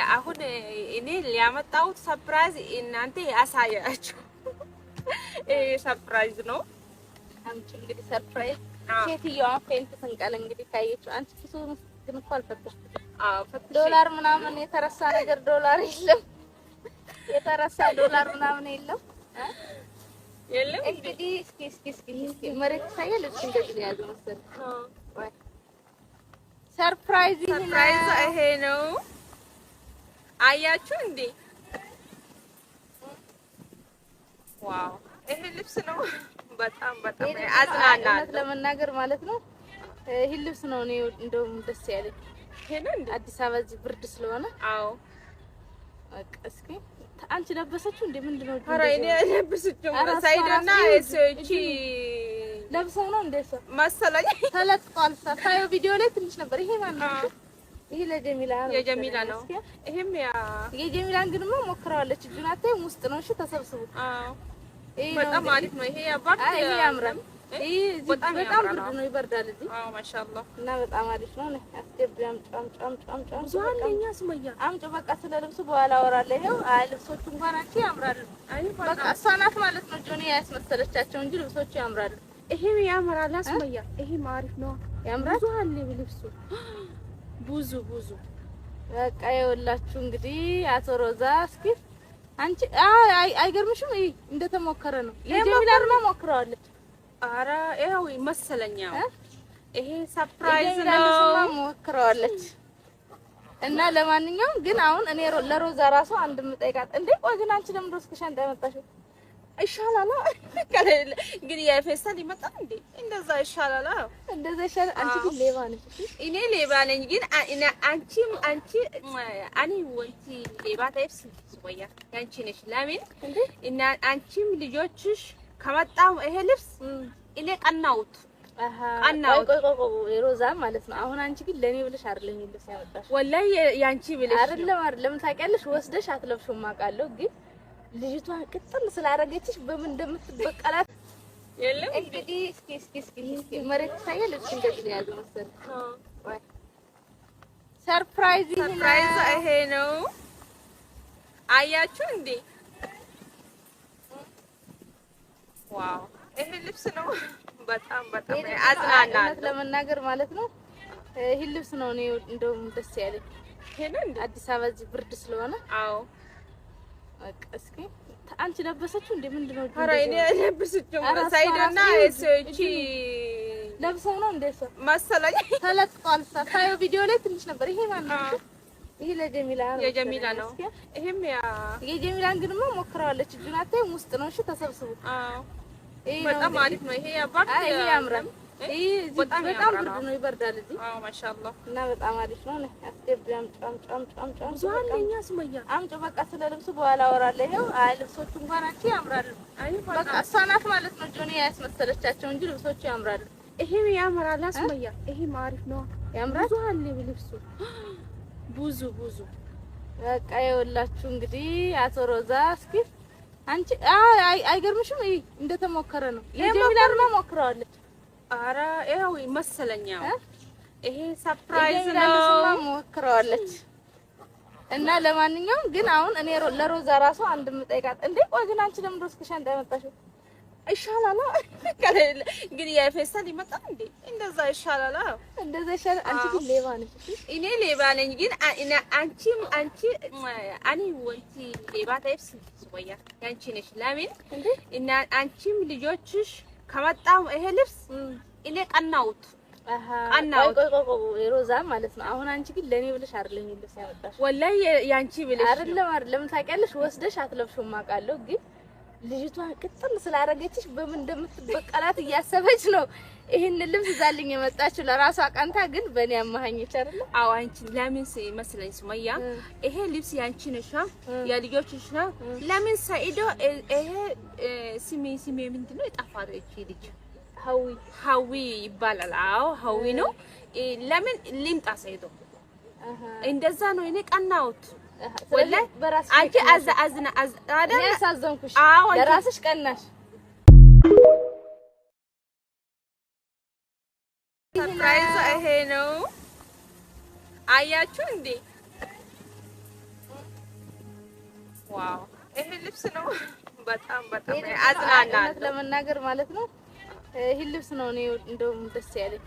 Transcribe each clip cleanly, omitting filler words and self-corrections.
አሁን እኔ ሊያመጣሁት ሰርፕራይዝ እናንተ ያሳያችሁ ሰርፕራይዝ ነው። አንቺ እንግዲህ ሰርፕራይዝ ሴትዮዋ ፌንት ተንቀለ እንግዲህ ካየችው አንቺ ኪሱ ግን እኮ አልፈተሽም። ዶላር ምናምን የተረሳ ነገር ዶላር የለም፣ የተረሳ ዶላር ምናምን የለም የለም። እንግዲህ እስኪ መሬት ሳይል እስኪ እንደዚህ ያዙ መሰል ሰርፕራይዝ ይሄ ነው። አያችሁ እንዴ? ዋው! ይሄ ልብስ ነው። በጣም አዝናናል ለመናገር ማለት ነው። ይሄ ልብስ ነው እኔ እንደውም ደስ ያለኝ። ይሄ ነው እንዴ? አዲስ አበባ እዚህ ብርድ ስለሆነ። አዎ። በቃ እስኪ አንቺ ለበሰችው እንዴ? ምንድነው? ኧረ እኔ ለበሰችው ሳይደና እቺ ለብሰው ነው እንደሰ መሰለኝ ተለጥቋል። ሳታዩ ቪዲዮ ላይ ትንሽ ነበር። ይሄ ማለት ነው። ይሄ ለጀሚላ ነው። የጀሚላ ነው። ይሄም ያ የጀሚላን ግን ሞክራለች። እጁን አታይም? ውስጥ ነው። እሺ ተሰብስቡ። አዎ በጣም አሪፍ ነው። ይሄ ያባክ ይሄ ያምራል። ይሄ በጣም ብርድ ነው፣ ይበርዳል እዚህ። አዎ ማሻአላህ። እና በጣም አሪፍ ነው። አስገብያም ጫም ዛለኛ ሱመያ አምጪ። በቃ ስለ ልብሱ በኋላ አወራለሁ። ይሄው ልብሶቹ እንኳን አንቺ ያምራሉ። በቃ እሷ ናት ማለት ነው ጆኒ ያስመሰለቻቸው እንጂ ልብሶቹ ያምራሉ። ይሄ ያምራል ሱመያ። ይሄ አሪፍ ነው፣ ያምራል። ብዙ አለ ልብሱ ብዙ በቃ ይኸውላችሁ እንግዲህ አቶ ሮዛ እስኪ አንቺ አይገርምሽም? ይሄ እንደተሞከረ ነው። የጀሚላማ ሞክራለች። ኧረ ይኸው መሰለኛ ይሄ ሰርፕራይዝ ነው ሞክራለች። እና ለማንኛውም ግን አሁን እኔ ለሮዛ ራሱ አንድ ምጠይቃት እንዴ፣ ቆይ ግን አንቺ ለምን ሮዝ ከሻንጣ ያመጣሽው? ይሻላል ከሌለ ግን የፌስታል ይመጣል እንዴ? እንደዛ ይሻላል። እንደዛ ይሻላል። አንቺ ግን ሌባ ነሽ። እኔ ሌባ ነኝ ግን አንቺ አኒ ወንቲ ሌባ ታይፕስ ሱመያ ያንቺ ነሽ። ለምን እና አንቺም ልጆችሽ ከመጣው ይሄ ልብስ እኔ ቀናውት ሮዛ ማለት ነው። አሁን አንቺ ግን ለኔ ብለሽ አይደለም ልብስ ያመጣሽ፣ ወላሂ ያንቺ ብለሽ አይደለም ታውቂያለሽ። ወስደሽ አትለብሽም አውቃለሁ ግን ልጅቷ ቅጥል ስላደረገችሽ በምን እንደምትበቀላት የለም። እንግዲህ እስኪ መሬት ሳይል እስኪ እንደዚህ ያዙ መሰል ሰርፕራይዝ ይሄ ነው። አያችሁ እንዴ? ዋው! ይሄ ልብስ ነው። በጣም አዝናናል ለመናገር ማለት ነው። ይሄ ልብስ ነው እኔ እንደውም ደስ ያለኝ። ይሄ ነው እንዴ? አዲስ አበባ እዚህ ብርድ ስለሆነ። አዎ በቃ እስኪ አንቺ ለበሰችው እንዴ? ምንድነው? ኧረ እኔ ለበሰችው ሳይደና እቺ ለብሰው ነው እንደሰ መሰለኝ ተለጥቋል። ሳታዩ ቪዲዮ ላይ ትንሽ ነበር። ይሄ ማለት ነው። ይሄ ለጀሚላ ነው። የጀሚላ ነው። ይሄም ያ የጀሚላን ግን ሞክራለች። እጁን አታይም? ውስጥ ነው። እሺ ተሰብስቡ። አዎ በጣም አሪፍ ነው። ይሄ ያባክ ይሄ ያምራል። ይሄ በጣም ብርድ ነው፣ ይበርዳል እዚህ። አዎ ማሻአላህ። እና በጣም አሪፍ ነው። አስገብያም ጫም ዛለኛ ሱመያ አምጪ። በቃ ስለ ልብሱ በኋላ አወራለሁ። ይሄው ልብሶቹ እንኳን አንቺ ያምራሉ። በቃ እሷ ናት ማለት ነው ጆኒ ያስመሰለቻቸው እንጂ ልብሶቹ ያምራሉ። ይሄ ያምራል ሱመያ። ይሄ አሪፍ ነው፣ ያምራል። ብዙ አለ ልብሱ ብዙ በቃ ይኸውላችሁ እንግዲህ አቶ ሮዛ እስኪ አንቺ አይገርምሽም? ይሄ እንደተሞከረ ነው። የጀሚላማ ሞክራለች። ኧረ ይኸው መሰለኛ ይሄ ሰርፕራይዝ ነው ሞክራለች። እና ለማንኛውም ግን አሁን እኔ ለሮዛ ራሱ አንድ ምጠይቃት እንዴ፣ ቆይ ግን አንቺ ለምን ሮዝ ከሻንጣ ያመጣሽው? ይሻላል ከሌለ ግን የፌስታል ይመጣል እንዴ? እንደዛ ይሻላል። እንደዛ ይሻላል። አንቺ ግን ሌባ ነሽ። እኔ ሌባ ነኝ ግን አንቺ አኒ ወንቲ ሌባ ታይፕስ ሱመያ ያንቺ ነሽ። ለምን እና አንቺም ልጆችሽ ከመጣው ይሄ ልብስ እኔ ቀናውት ሮዛ ማለት ነው። አሁን አንቺ ግን ለኔ ብለሽ አይደለም ልብስ ያመጣሽ፣ ወላሂ ያንቺ ብለሽ አይደለም ታውቂያለሽ። ወስደሽ አትለብሽም አውቃለሁ ግን ልጅቷ ቅጥል ስላደረገችሽ በምን እንደምትበቀላት እያሰበች ነው ይሄን ልብስ ዛልኝ የመጣችው ለራሷ ቀንታ፣ ግን በእኔ አማሃኝች አይደለ? አዎ አንቺ ለምን መስለኝ ሱመያ ይሄ ልብስ ያንቺ ነሽ የልጆችሽ ነው። ለምን ሰኢዶ ይሄ ስሜ ምንድነው የጠፋው? እቺ ልጅ ሀዊ ይባላል። አዎ ሀዊ ነው። ለምን ሊምጣ ሰኢዶ እንደዛ ነው። እኔ ቀናውት ወላሂ አንቺ አዝና አይደል? ያሳዘንኩሽ ለራስሽ ቀናሽ። ሰርፕራይዝ ይሄ ነው። አያችሁ እንዴ? ዋው ይሄ ልብስ ነው። በጣም አዝናናለሁ ለመናገር ማለት ነው። ይሄ ልብስ ነው እኔ እንደውም ደስ ያለኝ።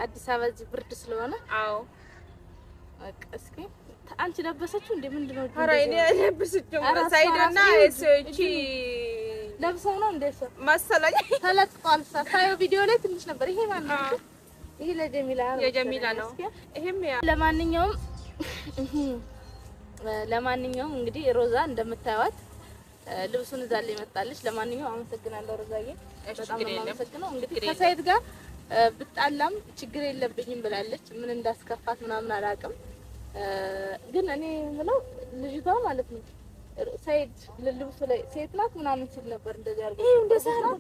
አዲስ አበባ እዚህ ብርድ ስለሆነ አዎ በቃ እስኪ አንቺ ለበሰችው እንዴ? ምንድነው? ኧረ እኔ ለበሰችው ሳይዶና እቺ ለብሰው ነው እንደሱ መሰለኝ ተለጥፏል። ሳይው ቪዲዮ ላይ ትንሽ ነበር። ይሄ ማለት ነው። ይሄ ለጀሚላ ነው። የጀሚላ ነው። ይሄም ያ ለማንኛውም እንግዲህ ሮዛ እንደምታዩት ልብሱን እዛ ላይ መጣለች። ለማንኛውም አመሰግናለሁ ሮዛዬ፣ በጣም ነው አመሰግናለሁ። እንግዲህ ከሳይድ ጋር ብጣላም ችግር የለብኝም ብላለች። ምን እንዳስከፋት ምናምን አላውቅም። ግን እኔ የምለው ልጅቷ ማለት ነው ሳይድ ልብሱ ላይ ሴት ናት ምናምን ሲል ነበር። እንደዚህ አድርጎ ይሄ እንደዛ ነው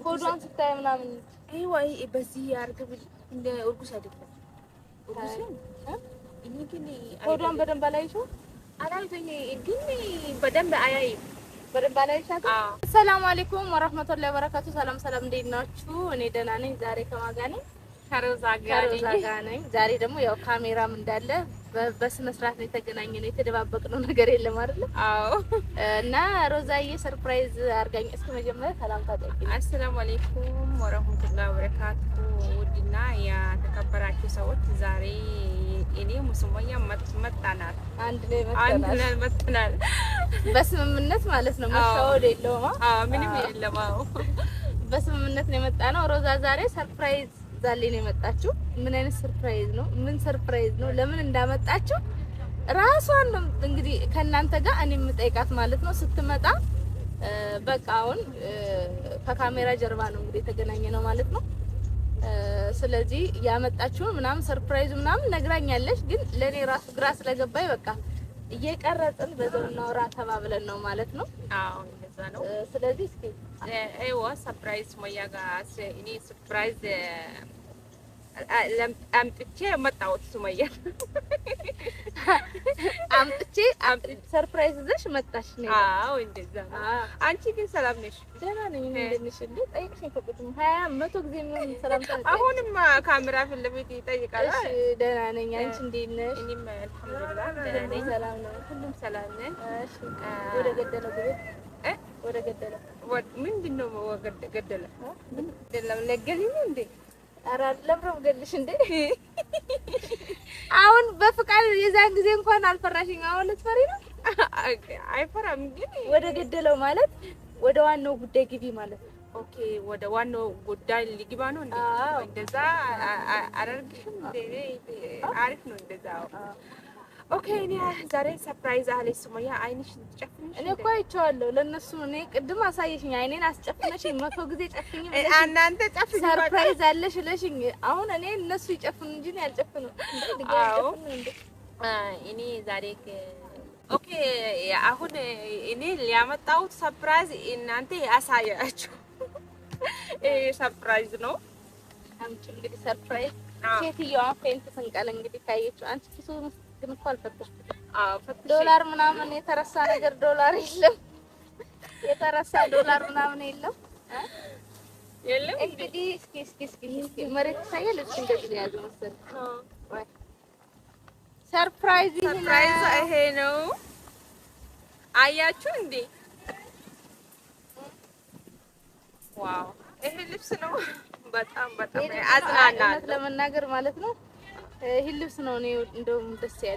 ሆዷን ስታይ ምናምን ወይ በዚህ ያርግብ እንደ እርጉዝ አይደለም። እርጉዝ ነው እኔ ግን ሆዷን በደንብ አላየሽው? አላየኝ ግን በደንብ አያይም። በደንብ አላየሻት? ሰላም አለይኩም ወራህመቱላሂ ወበረካቱ። ሰላም ሰላም፣ እንዴት ናችሁ? እኔ ደህና ነኝ። ዛሬ ከማጋ ነኝ? ከሮዛ ጋር ነኝ። ዛሬ ደግሞ ያው ካሜራም እንዳለ በስነ ስርዓት ነው የተገናኘነው። የተደባበቅነው ነገር የለም አይደል? አዎ። እና ሮዛዬ ሰርፕራይዝ አድርጋኝ። እስኪ መጀመሪያ ሰላም ታጠቂኝ። አሰላሙ አለይኩም ወራህመቱላሂ ወበረካቱ። ውድና የተከበራችሁ ሰዎች ዛሬ እኔ ሙስሙያ መጣናል። አንድ ላይ መጣናል። በስምምነት ማለት ነው። መሻወድ የለውም። አዎ፣ ምንም የለም። አዎ፣ በስምምነት ነው የመጣነው። ሮዛ ዛሬ ሰርፕራይዝ ዛሬ ነው የመጣችው። ምን አይነት ሰርፕራይዝ ነው? ምን ሰርፕራይዝ ነው? ለምን እንዳመጣችው ራሷን ነው እንግዲህ ከእናንተ ጋር እኔ የምጠይቃት ማለት ነው። ስትመጣ በቃ አሁን ከካሜራ ጀርባ ነው እንግዲህ የተገናኘ ነው ማለት ነው። ስለዚህ ያመጣችውን ምናምን ሰርፕራይዝ ምናምን ነግራኛለች። ግን ለኔ ራሱ ግራ ስለገባኝ በቃ እየቀረጽን በዛው እናውራ ተባብለን ነው ማለት ነው። አዎ እንደዛ ነው። ስለዚህ እስኪ አይዋ ሰርፕራይዝ ሞያ ጋር እኔ ሰርፕራይዝ አምጥቼ መጣሁት። ሱመያ አምጥቼ ሰርፕራይዝ ይዘሽ መጣሽ ነው? አዎ እንደዛ ነው። አንቺ ግን ሰላም ነሽ? ደህና ነኝ። ምንድን ነሽ እንዴ? ጠይቅሽኝ ከቁጥም 20 ጊዜ ምን ሰላም ታውቂ? አሁንም ካሜራ ፊት ለፊት ይጠይቃል። እሺ ደህና ነኝ። አንቺ እንዴት ነሽ? እኔም አልሐምዱሊላህ ደህና ነኝ። ሰላም ነው። ሁሉም ሰላም ነን። እሺ ወደ ገደለው ግብ ወደ ገደለው ምንድን ነው ገደለ? ምንድነው ለገሊኝ እንዴ? ኧረ ለብረው ገልሽ እንዴ? አሁን በፍቃድ የዛን ጊዜ እንኳን አልፈራሽኝ። አሁን ልትፈሪ ነው? አይፈራም። ግን ወደ ገደለው ማለት ወደ ዋናው ጉዳይ ግቢ ማለት ነው። ኦኬ፣ ወደ ዋናው ጉዳይ ሊግባ ነው እንዴ? እንደዛ አደርግሽም እንዴ? አሪፍ ነው እንደዛ። ኦኬ፣ እኔ ዛሬ ሰርፕራይዝ አለ ሱመያ። አይንሽ ትጨፍንሽ? እኔ እኮ አይቼዋለሁ። ለነሱ እኔ ቅድም አሳየሽኝ። አይኔን አስጨፍነሽኝ 100 ጊዜ ጨፍኝ። እናንተ ጨፍኝ ሰርፕራይዝ አለሽ ለሽኝ። አሁን እኔ እነሱ ይጨፍኑ እንጂ ነው ያልጨፍኑ። አዎ፣ እኔ ዛሬ ኦኬ፣ አሁን እኔ ሊያመጣሁት ሰርፕራይዝ እናንተ ያሳያችሁ። ሰርፕራይዝ ነው። አምጪ እንግዲህ ሰርፕራይዝ። ሴትዮዋ ፌንት ስንቀል እንግዲህ ካየችው አንቺ ኪሱ ግን እኮ አልፈተሽኩም። አዎ ፈተሽ። ዶላር ምናምን የተረሳ ነገር ዶላር የለም። የተረሳ ዶላር ምናምን የለም የለም። እንግዲህ እስኪ መሬት ታያለ። እሱ እንደዚህ ነው ያዘው መሰለኝ። ወይ ሰርፕራይዝ ይሄ ነው። አያችሁ እንዴ? ዋው ይሄ ልብስ ነው። በጣም አዝናናለሁ ለመናገር ማለት ነው። ይሄ ልብስ ነው እኔ እንደውም ደስ ያለኝ።